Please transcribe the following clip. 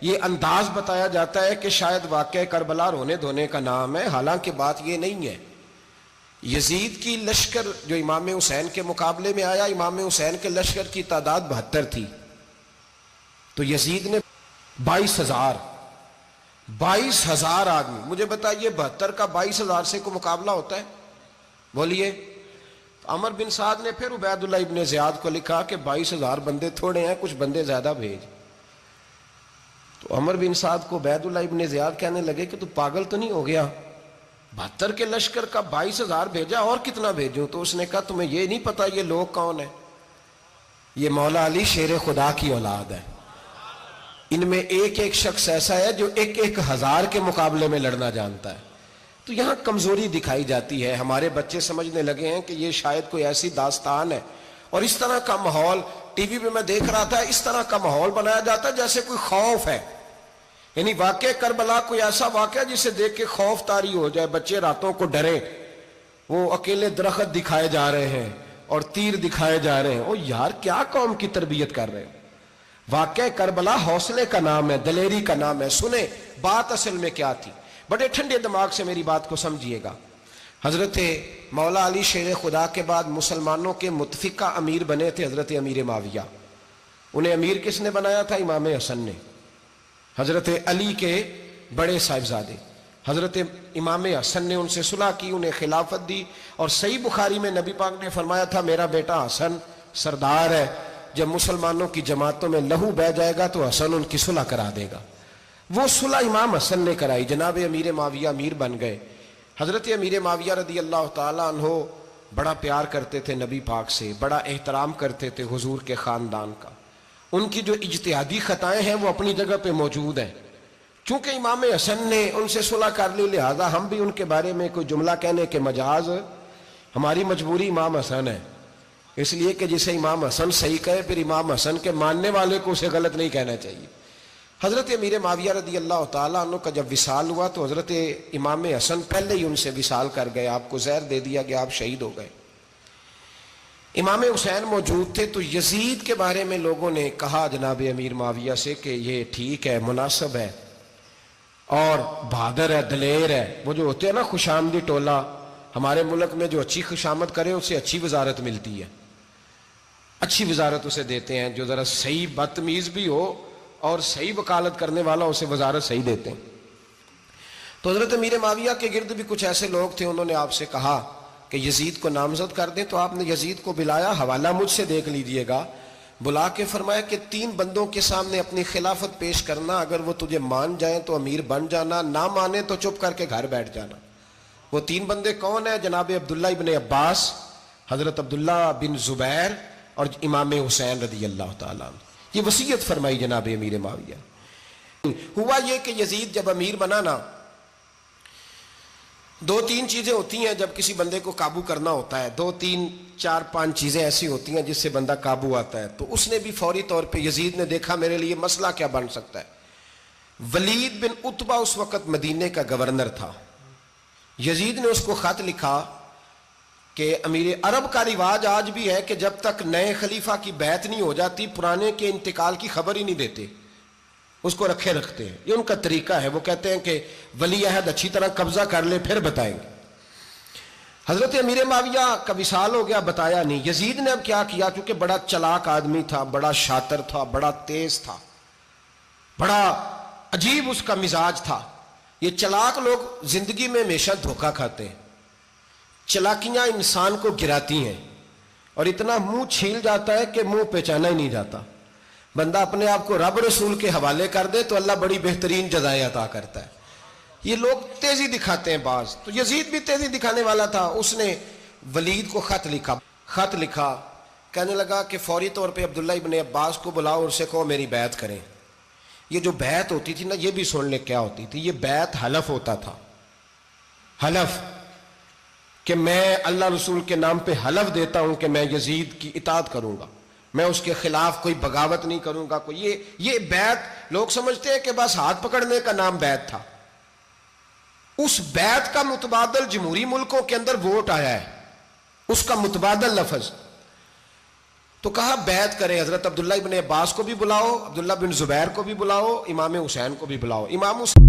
یہ انداز بتایا جاتا ہے کہ شاید واقعہ کربلا رونے دھونے کا نام ہے، حالانکہ بات یہ نہیں ہے۔ یزید کی لشکر جو امام حسین کے مقابلے میں آیا، امام حسین کے لشکر کی تعداد 72 تھی، تو یزید نے 22,000 آدمی، مجھے بتائیے 72 کا 22,000 سے کوئی مقابلہ ہوتا ہے؟ بولیے۔ عمر بن سعد نے پھر عبید اللہ ابن زیاد کو لکھا کہ 22,000 بندے تھوڑے ہیں، کچھ بندے زیادہ بھیج۔ تو عمر بن سعد کو عبید اللہ ابن زیاد کہنے لگے کہ تو پاگل تو نہیں ہو گیا، 72 کے لشکر کا 22,000 بھیجا، اور کتنا بھیجوں؟ تو اس نے کہا تمہیں یہ نہیں پتا یہ لوگ کون ہیں؟ یہ مولا علی شیر خدا کی اولاد ہے، ان میں ایک ایک شخص ایسا ہے جو 1,000 کے مقابلے میں لڑنا جانتا ہے۔ تو یہاں کمزوری دکھائی جاتی ہے، ہمارے بچے سمجھنے لگے ہیں کہ یہ شاید کوئی ایسی داستان ہے، اور اس طرح کا ماحول ٹی وی پہ میں دیکھ رہا تھا، اس طرح کا ماحول بنایا جاتا ہے جیسے کوئی خوف ہے، یعنی واقع کربلا کوئی ایسا واقعہ جسے دیکھ کے خوف طاری ہو جائے، بچے راتوں کو ڈریں، وہ اکیلے درخت دکھائے جا رہے ہیں اور تیر دکھائے جا رہے ہیں۔ او یار کیا قوم کی تربیت کر رہے ہیں؟ واقع کربلا حوصلے کا نام ہے، دلیری کا نام ہے۔ سنیں بات اصل میں کیا تھی، بڑے ٹھنڈے دماغ سے میری بات کو سمجھیے گا۔ حضرت مولا علی شیر خدا کے بعد مسلمانوں کے متفقہ امیر بنے تھے حضرت امیر معاویہ۔ انہیں امیر کس نے بنایا تھا؟ امام حسن نے، حضرت علی کے بڑے صاحبزادے۔ حضرت امام حسن نے ان سے صلح کی، انہیں خلافت دی، اور صحیح بخاری میں نبی پاک نے فرمایا تھا میرا بیٹا حسن سردار ہے، جب مسلمانوں کی جماعتوں میں لہو بہہ جائے گا تو حسن ان کی صلح کرا دے گا۔ وہ صلح امام حسن نے کرائی، جناب امیر معاویہ امیر بن گئے۔ حضرت امیر معاویہ رضی اللہ تعالیٰ عنہ بڑا پیار کرتے تھے نبی پاک سے، بڑا احترام کرتے تھے حضور کے خاندان کا۔ ان کی جو اجتہادی خطائیں ہیں وہ اپنی جگہ پہ موجود ہیں، چونکہ امام حسن نے ان سے صلح کر لی، لہذا ہم بھی ان کے بارے میں کوئی جملہ کہنے کے مجاز، ہماری مجبوری امام حسن ہے، اس لیے کہ جسے امام حسن صحیح کہے پھر امام حسن کے ماننے والے کو اسے غلط نہیں کہنا چاہیے۔ حضرت امیر معاویہ رضی اللہ تعالیٰ عنہ کا جب وصال ہوا تو حضرت امام حسن پہلے ہی ان سے وصال کر گئے، آپ کو زہر دے دیا کہ آپ شہید ہو گئے۔ امام حسین موجود تھے، تو یزید کے بارے میں لوگوں نے کہا جناب امیر معاویہ سے کہ یہ ٹھیک ہے، مناسب ہے، اور بہادر ہے، دلیر ہے۔ وہ جو ہوتے ہیں نا خوش آمدی ٹولہ، ہمارے ملک میں جو اچھی خوشامد کرے اسے اچھی وزارت ملتی ہے، اچھی وزارت اسے دیتے ہیں، جو ذرا صحیح بدتمیز بھی ہو اور صحیح وکالت کرنے والا اسے وزارت صحیح دیتے ہیں۔ تو حضرت امیر معاویہ کے گرد بھی کچھ ایسے لوگ تھے، انہوں نے آپ سے کہا کہ یزید کو نامزد کر دیں، تو آپ نے یزید کو بلایا، حوالہ مجھ سے دیکھ لیجئے گا، بلا کے فرمایا کہ 3 بندوں کے سامنے اپنی خلافت پیش کرنا، اگر وہ تجھے مان جائیں تو امیر بن جانا، نہ مانے تو چپ کر کے گھر بیٹھ جانا۔ وہ 3 بندے کون ہیں؟ جناب عبداللہ ابن عباس، حضرت عبداللہ بن زبیر اور امام حسین رضی اللہ تعالیٰ عنہ۔ یہ وصیت فرمائی جناب امیر معاویہ۔ ہوا یہ کہ یزید جب امیر بنا نا، 2-3 چیزیں ہوتی ہیں جب کسی بندے کو قابو کرنا ہوتا ہے، 2-3-4-5 چیزیں ایسی ہوتی ہیں جس سے بندہ قابو آتا ہے۔ تو اس نے بھی فوری طور پہ، یزید نے دیکھا میرے لیے مسئلہ کیا بن سکتا ہے۔ ولید بن عتبہ اس وقت مدینے کا گورنر تھا، یزید نے اس کو خط لکھا کہ امیر عرب کا رواج آج بھی ہے کہ جب تک نئے خلیفہ کی بیعت نہیں ہو جاتی پرانے کے انتقال کی خبر ہی نہیں دیتے، اس کو رکھے رکھتے ہیں، یہ ان کا طریقہ ہے۔ وہ کہتے ہیں کہ ولی عہد اچھی طرح قبضہ کر لے پھر بتائیں گے۔ حضرت امیر معاویہ کا وصال ہو گیا، بتایا نہیں۔ یزید نے اب کیا کیا، کیونکہ بڑا چلاک آدمی تھا، بڑا شاطر تھا، بڑا تیز تھا، بڑا عجیب اس کا مزاج تھا۔ یہ چلاک لوگ زندگی میں ہمیشہ دھوکہ کھاتے ہیں، چلاکیاں انسان کو گراتی ہیں اور اتنا منہ چھیل جاتا ہے کہ منہ پہچانا ہی نہیں جاتا۔ بندہ اپنے آپ کو رب رسول کے حوالے کر دے تو اللہ بڑی بہترین جزائیں عطا کرتا ہے۔ یہ لوگ تیزی دکھاتے ہیں بعض، تو یزید بھی تیزی دکھانے والا تھا۔ اس نے ولید کو خط لکھا، کہنے لگا کہ فوری طور پہ عبداللہ ابن عباس کو بلاؤ اور اسے کہو میری بیعت کریں۔ یہ جو بیعت ہوتی تھی نا، یہ بھی سن لے کیا ہوتی تھی، یہ بیعت حلف ہوتا تھا، حلف کہ میں اللہ رسول کے نام پہ حلف دیتا ہوں کہ میں یزید کی اطاعت کروں گا، میں اس کے خلاف کوئی بغاوت نہیں کروں گا۔ کوئی یہ بیعت لوگ سمجھتے ہیں کہ بس ہاتھ پکڑنے کا نام بیعت تھا، اس بیعت کا متبادل جمہوری ملکوں کے اندر ووٹ آیا ہے، اس کا متبادل لفظ۔ تو کہا بیعت کرے، حضرت عبداللہ ابن عباس کو بھی بلاؤ، عبداللہ بن زبیر کو بھی بلاؤ، امام حسین کو بھی بلاؤ۔ امام حسین